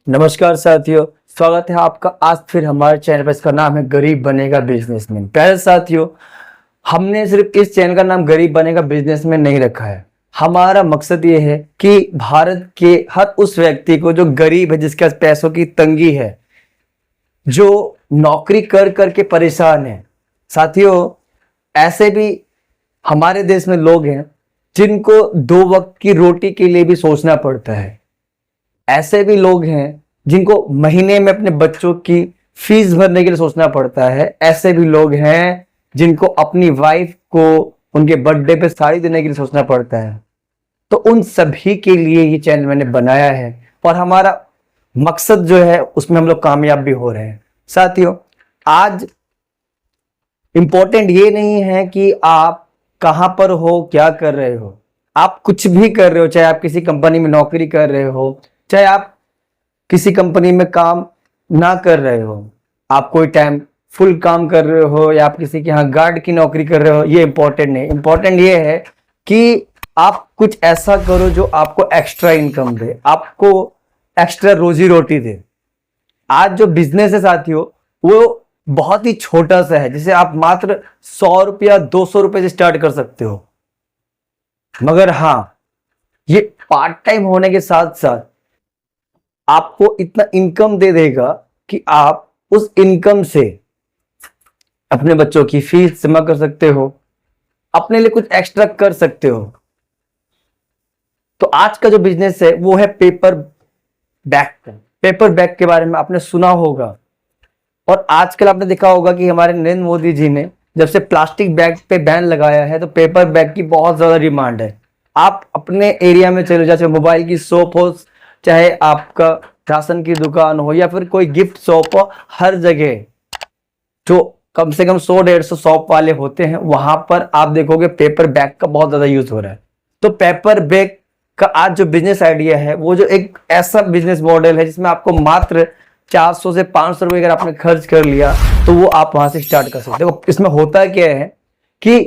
नमस्कार साथियों, स्वागत है आपका आज फिर हमारे चैनल पर। इसका नाम है गरीब बनेगा बिजनेसमैन। प्यारे साथियों, हमने सिर्फ इस चैनल का नाम गरीब बनेगा बिजनेसमैन नहीं रखा है। हमारा मकसद ये है कि भारत के हर उस व्यक्ति को जो गरीब है, जिसके पास पैसों की तंगी है, जो नौकरी कर करके परेशान है। साथियों, ऐसे भी हमारे देश में लोग हैं जिनको 2 वक्त की रोटी के लिए भी सोचना पड़ता है। ऐसे भी लोग हैं जिनको महीने में अपने बच्चों की फीस भरने के लिए सोचना पड़ता है। ऐसे भी लोग हैं जिनको अपनी वाइफ को उनके बर्थडे पे साड़ी देने के लिए सोचना पड़ता है। तो उन सभी के लिए ये चैनल मैंने बनाया है और हमारा मकसद जो है उसमें हम लोग कामयाब भी हो रहे हैं। साथियों, आज इंपॉर्टेंट ये नहीं है कि आप कहां पर हो, क्या कर रहे हो। आप कुछ भी कर रहे हो, चाहे आप किसी कंपनी में नौकरी कर रहे हो, चाहे आप किसी कंपनी में काम ना कर रहे हो, आप कोई टाइम फुल काम कर रहे हो या आप किसी के यहाँ गार्ड की नौकरी कर रहे हो, ये इंपॉर्टेंट नहीं। इंपॉर्टेंट ये है कि आप कुछ ऐसा करो जो आपको एक्स्ट्रा इनकम दे, आपको एक्स्ट्रा रोजी रोटी दे। आज जो बिजनेस है साथियों, वो बहुत ही छोटा सा है, जिसे आप मात्र 100 रुपया 200 रुपए से स्टार्ट कर सकते हो। मगर हाँ, ये पार्ट टाइम होने के साथ साथ आपको इतना इनकम दे देगा कि आप उस इनकम से अपने बच्चों की फीस जमा कर सकते हो, अपने लिए कुछ एक्स्ट्रा कर सकते हो। तो आज का जो बिजनेस है वो है पेपर बैग। पेपर बैग के बारे में आपने सुना होगा और आजकल आपने देखा होगा कि हमारे नरेंद्र मोदी जी ने जब से प्लास्टिक बैग पे बैन लगाया है तो पेपर बैग की बहुत ज्यादा डिमांड है। आप अपने एरिया में चले जाए, मोबाइल की शॉप हो, चाहे आपका राशन की दुकान हो या फिर कोई गिफ्ट शॉप हो, हर जगह जो कम से कम 100-150 शॉप वाले होते हैं, वहां पर आप देखोगे पेपर बैग का बहुत ज्यादा यूज हो रहा है। तो पेपर बैग का आज जो बिजनेस आइडिया है वो जो एक ऐसा बिजनेस मॉडल है जिसमें आपको मात्र 400 से 500 रुपए अगर आपने खर्च कर लिया तो वो आप वहां से स्टार्ट कर सकते हो। इसमें होता क्या है कि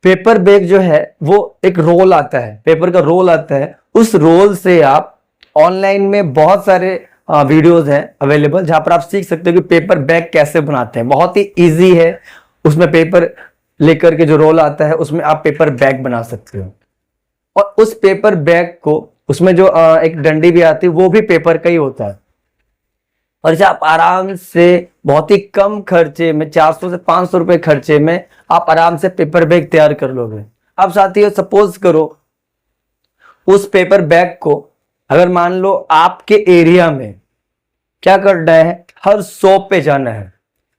पेपर बैग जो है वो एक रोल आता है, पेपर का रोल आता है। उस रोल से आप ऑनलाइन में बहुत सारे वीडियोस हैं अवेलेबल, जहां पर आप सीख सकते हो कि पेपर बैग कैसे बनाते हैं। बहुत ही इजी है। उसमें पेपर लेकर के जो रोल आता है उसमें आप पेपर बैग बना सकते हो और उस पेपर बैग को, उसमें जो एक डंडी भी आती है वो भी पेपर का ही होता है। और इसे आप आराम से बहुत ही कम खर्चे में, 400 से 500 रुपए खर्चे में आप आराम से पेपर बैग तैयार कर लोगे। अब साथियों, सपोज करो उस पेपर बैग को अगर मान लो आपके एरिया में क्या करना है, हर शॉप पे जाना है।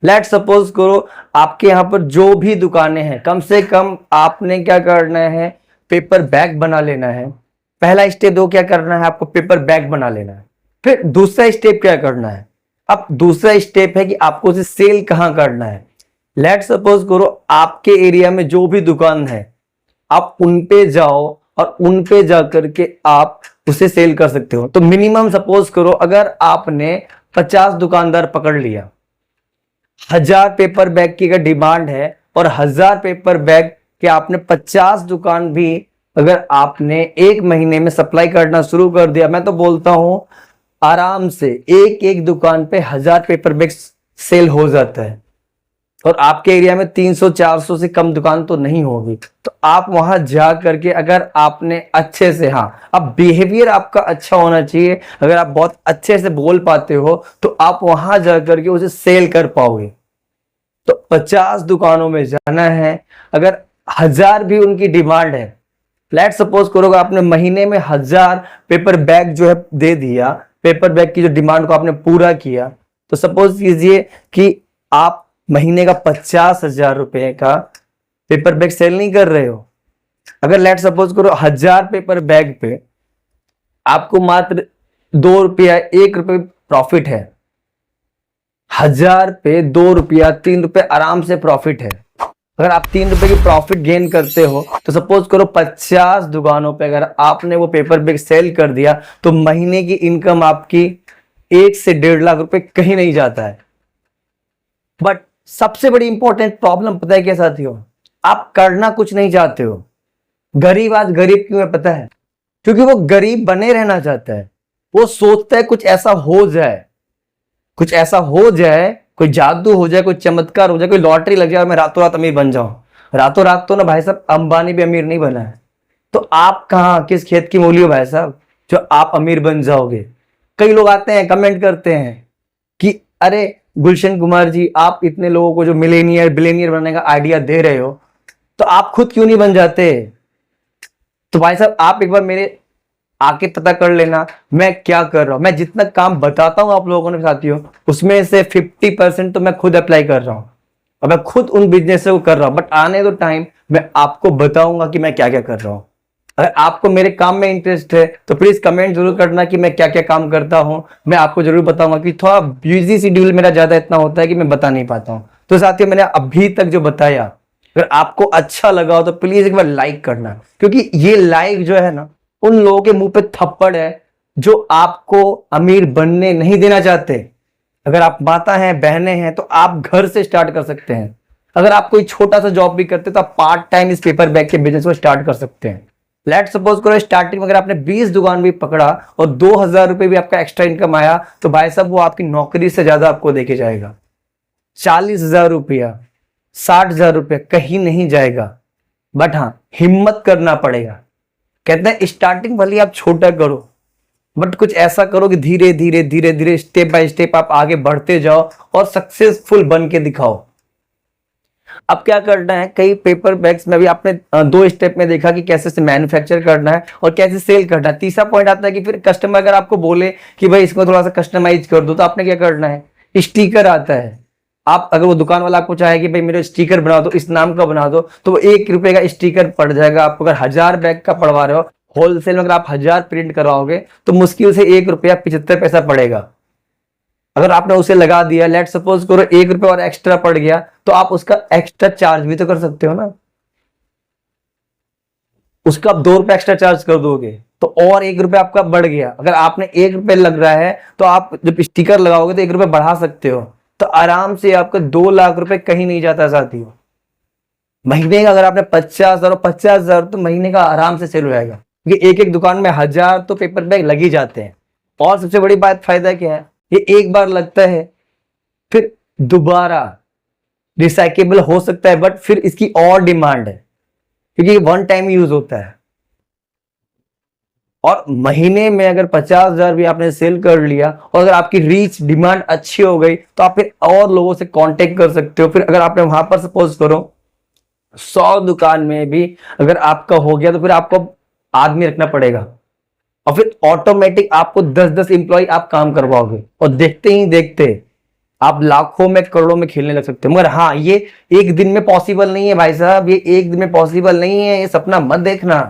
लेट सपोज करो आपके यहाँ पर जो भी दुकानें हैं, कम से कम आपने क्या करना है, पेपर बैग बना लेना है। पहला स्टेप दो, क्या करना है, आपको पेपर बैग बना लेना है। फिर दूसरा स्टेप क्या करना है, अब दूसरा स्टेप है कि आपको उसे सेल कहाँ करना है। लेट सपोज करो आपके एरिया में जो भी दुकान है, आप उन पे जाओ और उन पे जाकर के आप उसे सेल कर सकते हो। तो मिनिमम सपोज करो अगर आपने 50 दुकानदार पकड़ लिया, 1000 पेपर बैग की अगर डिमांड है और 1000 पेपर बैग के आपने 50 दुकान भी अगर आपने एक महीने में सप्लाई करना शुरू कर दिया, मैं तो बोलता हूं आराम से एक एक दुकान पे 1000 पेपर बैग सेल हो जाता है। और आपके एरिया में 300-400 से कम दुकान तो नहीं होगी। तो आप वहां जा करके अगर आपने अच्छे से, हाँ, अब बिहेवियर आपका अच्छा होना चाहिए। अगर आप बहुत अच्छे से बोल पाते हो तो आप वहां जा करके उसे सेल कर पाओगे। तो 50 दुकानों में जाना है, अगर 1000 भी उनकी डिमांड है, लेट सपोज करो आपने महीने में 1000 पेपर बैग जो है दे दिया, पेपर बैग की जो डिमांड को आपने पूरा किया, तो सपोज कीजिए कि आप महीने का 50,000 रुपए का पेपर बैग सेल नहीं कर रहे हो। अगर लेट सपोज करो 1000 पेपर बैग पे आपको मात्र 2 रुपया 1 रुपए प्रॉफिट है, 1000 पे 2 रुपया 3 रुपए आराम से प्रॉफिट है। अगर आप 3 रुपए की प्रॉफिट गेन करते हो तो सपोज करो 50 दुकानों पे अगर आपने वो पेपर बैग सेल कर दिया तो महीने की इनकम आपकी 1 से 1.5 लाख रुपए कहीं नहीं जाता है। बट सबसे बड़ी इंपॉर्टेंट प्रॉब्लम पता है क्या साथियों, आप करना कुछ नहीं चाहते हो। गरीब आज गरीब क्यों है पता है? क्योंकि वो गरीब बने रहना चाहता है। वो सोचता है कुछ ऐसा हो जाए, कुछ ऐसा हो जाए, कोई जादू हो जाए, कोई चमत्कार हो जाए, कोई लॉटरी लग जाए और मैं रातों रात अमीर बन जाऊं। रातों रात तो ना भाई साहब अंबानी भी अमीर नहीं बना है। तो आप कहाँ किस खेत की मूली हो भाई साहब जो आप अमीर बन जाओगे। कई लोग आते हैं कमेंट करते हैं कि अरे गुलशन कुमार जी, आप इतने लोगों को जो मिलेनियर बिलेनियर बनने का आइडिया दे रहे हो, तो आप खुद क्यों नहीं बन जाते। तो भाई साहब आप एक बार मेरे आके पता कर लेना मैं क्या कर रहा हूं। मैं जितना काम बताता हूं आप लोगों ने साथियों, उसमें से 50% तो मैं खुद अप्लाई कर रहा हूं और मैं खुद उन बिजनेस को कर रहा हूं। बट आने दो टाइम, मैं आपको बताऊंगा कि मैं क्या क्या कर रहा हूं। अगर आपको मेरे काम में इंटरेस्ट है तो प्लीज कमेंट जरूर करना कि मैं क्या क्या काम करता हूं। मैं आपको जरूर बताऊंगा कि थोड़ा बिजी शेड्यूल मेरा ज्यादा इतना होता है कि मैं बता नहीं पाता हूं। तो साथियों मैंने अभी तक जो बताया, अगर आपको अच्छा लगा हो तो प्लीज एक बार लाइक करना, क्योंकि ये लाइक जो है ना उन लोगों के मुंह पे थप्पड़ है जो आपको अमीर बनने नहीं देना चाहते। अगर आप माता हैं, बहनें हैं, तो आप घर से स्टार्ट कर सकते हैं। अगर आप कोई छोटा सा जॉब भी करते तो आप पार्ट टाइम इस पेपर बैग के बिजनेस को स्टार्ट कर सकते हैं। लेट सपोज करो स्टार्टिंग में अगर आपने 20 दुकान भी पकड़ा और 2000 रुपए भी आपका एक्स्ट्रा इनकम आया, तो भाई साहब वो आपकी नौकरी से ज्यादा आपको देके जाएगा। 40,000 रुपया, 60,000 रुपया कहीं नहीं जाएगा। बट हाँ, हिम्मत करना पड़ेगा। कहते हैं स्टार्टिंग भले आप छोटा करो, बट कुछ ऐसा करो कि धीरे धीरे धीरे धीरे स्टेप बाय स्टेप आप आगे बढ़ते जाओ और सक्सेसफुल बन के दिखाओ। अब क्या करना है, कई पेपर बैग्स में भी आपने 2 स्टेप में देखा कि कैसे से मैन्युफैक्चर करना है और कैसे सेल करना है। तीसरा पॉइंट आता है कि फिर कस्टमर अगर आपको बोले कि भाई इसको थोड़ा सा कस्टमाइज कर दो, तो आपने क्या करना है, स्टिकर आता है। आप अगर वो दुकान वाला आपको चाहे कि भाई मेरे स्टिकर बना दो, इस नाम का बना दो, तो वो 1 रुपए का स्टिकर पड़ जाएगा आपको। अगर 1000 बैग का पड़वा रहे हो होलसेल में, अगर आप 1000 प्रिंट करवाओगे तो मुश्किल से 1 रुपया 75 पैसा पड़ेगा। अगर आपने उसे लगा दिया, लेट सपोज करो 1 रुपया और एक्स्ट्रा पड़ गया, तो आप उसका एक्स्ट्रा चार्ज भी तो कर सकते हो ना। उसका आप 2 रुपया एक्स्ट्रा चार्ज कर दोगे तो और 1 रुपया आपका बढ़ गया। अगर आपने 1 रुपया लग रहा है तो आप जब स्टिकर लगाओगे तो 1 रुपया बढ़ा सकते हो। तो आराम से आपका 2 लाख रुपए कहीं नहीं जाता साथियों। महीने का अगर आपने 50,000 और 50,000 तो महीने का आराम से सेल हो जाएगा, क्योंकि एक एक दुकान में 1000 तो पेपर बैग लग ही जाते हैं। और सबसे बड़ी बात फायदा क्या है, ये एक बार लगता है फिर दोबारा रिसाइकेबल हो सकता है, बट फिर इसकी और डिमांड है क्योंकि वन टाइम यूज होता है। और महीने में अगर 50,000 भी आपने सेल कर लिया और अगर आपकी रीच डिमांड अच्छी हो गई तो आप फिर और लोगों से कांटेक्ट कर सकते हो। फिर अगर आपने वहां पर सपोज करो 100 दुकान में भी अगर आपका हो गया, तो फिर आपको आदमी रखना पड़ेगा और फिर ऑटोमेटिक आपको 10-10 एम्प्लॉय आप काम करवाओगे और देखते ही देखते आप लाखों में करोड़ों में खेलने लग सकते हो। मगर हाँ, ये एक दिन में पॉसिबल नहीं है भाई साहब, ये एक दिन में पॉसिबल नहीं है। ये सपना मत देखना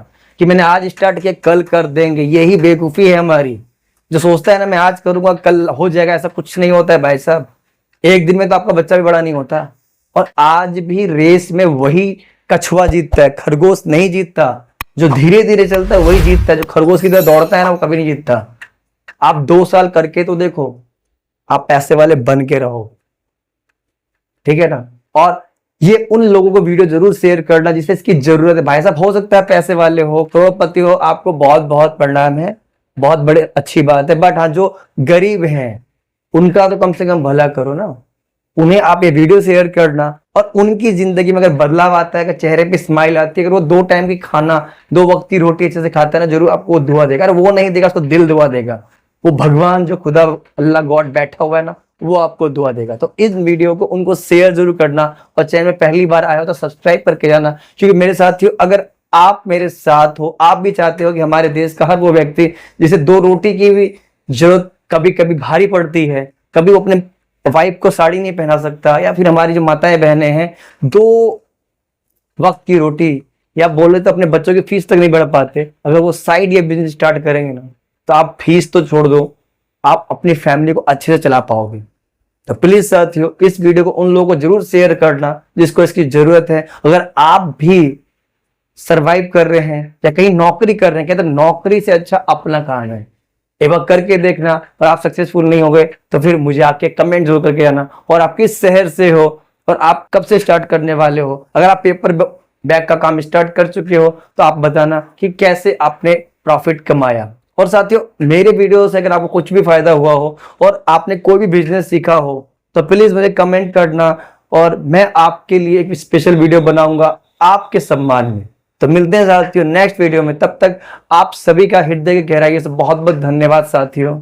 कि मैंने आज स्टार्ट किया कल कर देंगे, यही बेवकूफी है हमारी। जो सोचता है ना मैं आज करूंगा कल हो जाएगा, ऐसा कुछ नहीं होता है भाई साहब। एक दिन में तो आपका बच्चा भी बड़ा नहीं होता। और आज भी रेस में वही कछुआ जीतता है, खरगोश नहीं जीतता। जो धीरे धीरे चलता है वही जीतता है, जो खरगोश की तरह दौड़ता है ना वो कभी नहीं जीतता। आप 2 साल करके तो देखो, आप पैसे वाले बन के रहो, ठीक है ना। और ये उन लोगों को वीडियो जरूर शेयर करना जिसे इसकी जरूरत है। भाई साहब हो सकता है पैसे वाले हो, करोड़पति हो, आपको बहुत बहुत प्रणाम है, बहुत बड़े अच्छी बात है। बट हाँ, जो गरीब हैं उनका तो कम से कम भला करो ना। उन्हें आप ये वीडियो शेयर करना और उनकी जिंदगी में अगर बदलाव आता है, अगर चेहरे पे स्माइल आती है, अगर वो 2 टाइम की खाना 2 वक्त की रोटी अच्छे से खाता है ना, जरूर आपको दुआ देगा। अगर वो नहीं देगा उसको दिल दुआ देगा। वो भगवान जो खुदा अल्लाह गॉड बैठा हुआ है ना, वो आपको दुआ देगा। तो इस वीडियो को उनको शेयर जरूर करना और चैनल में पहली बार आया हो तो सब्सक्राइब करके जाना। क्योंकि मेरे साथियों, अगर आप मेरे साथ हो, आप भी चाहते हो कि हमारे देश का हर वो व्यक्ति जिसे 2 रोटी की भी जरूरत कभी कभी भारी पड़ती है, कभी वो अपने वाइफ को साड़ी नहीं पहना सकता, या फिर हमारी जो माताएं बहनें हैं 2 वक्त की रोटी या बोले तो अपने बच्चों की फीस तक नहीं बढ़ा पाते, अगर वो साइड या बिजनेस स्टार्ट करेंगे ना, तो आप फीस तो छोड़ दो, आप अपनी फैमिली को अच्छे से चला पाओगे। तो प्लीज साथियों, इस वीडियो को उन लोगों को जरूर शेयर करना जिसको इसकी जरूरत है। अगर आप भी सरवाइव कर रहे हैं या कहीं नौकरी कर रहे हैं, कहते नौकरी से अच्छा अपना काम है, एक बार करके देखना। और आप सक्सेसफुल नहीं हो गए तो फिर मुझे आके कमेंट जरूर करके आना। और आप किस शहर से हो और आप कब से स्टार्ट करने वाले हो। अगर आप पेपर बैग का काम स्टार्ट कर चुके हो तो आप बताना कि कैसे आपने प्रॉफिट कमाया। और साथियों, मेरे वीडियो से अगर आपको कुछ भी फायदा हुआ हो और आपने कोई भी बिजनेस सीखा हो तो प्लीज मुझे कमेंट करना, और मैं आपके लिए एक स्पेशल वीडियो बनाऊंगा आपके सम्मान में। तो मिलते हैं साथियों नेक्स्ट वीडियो में, तब तक आप सभी का हृदय की गहराई से बहुत बहुत धन्यवाद साथियों।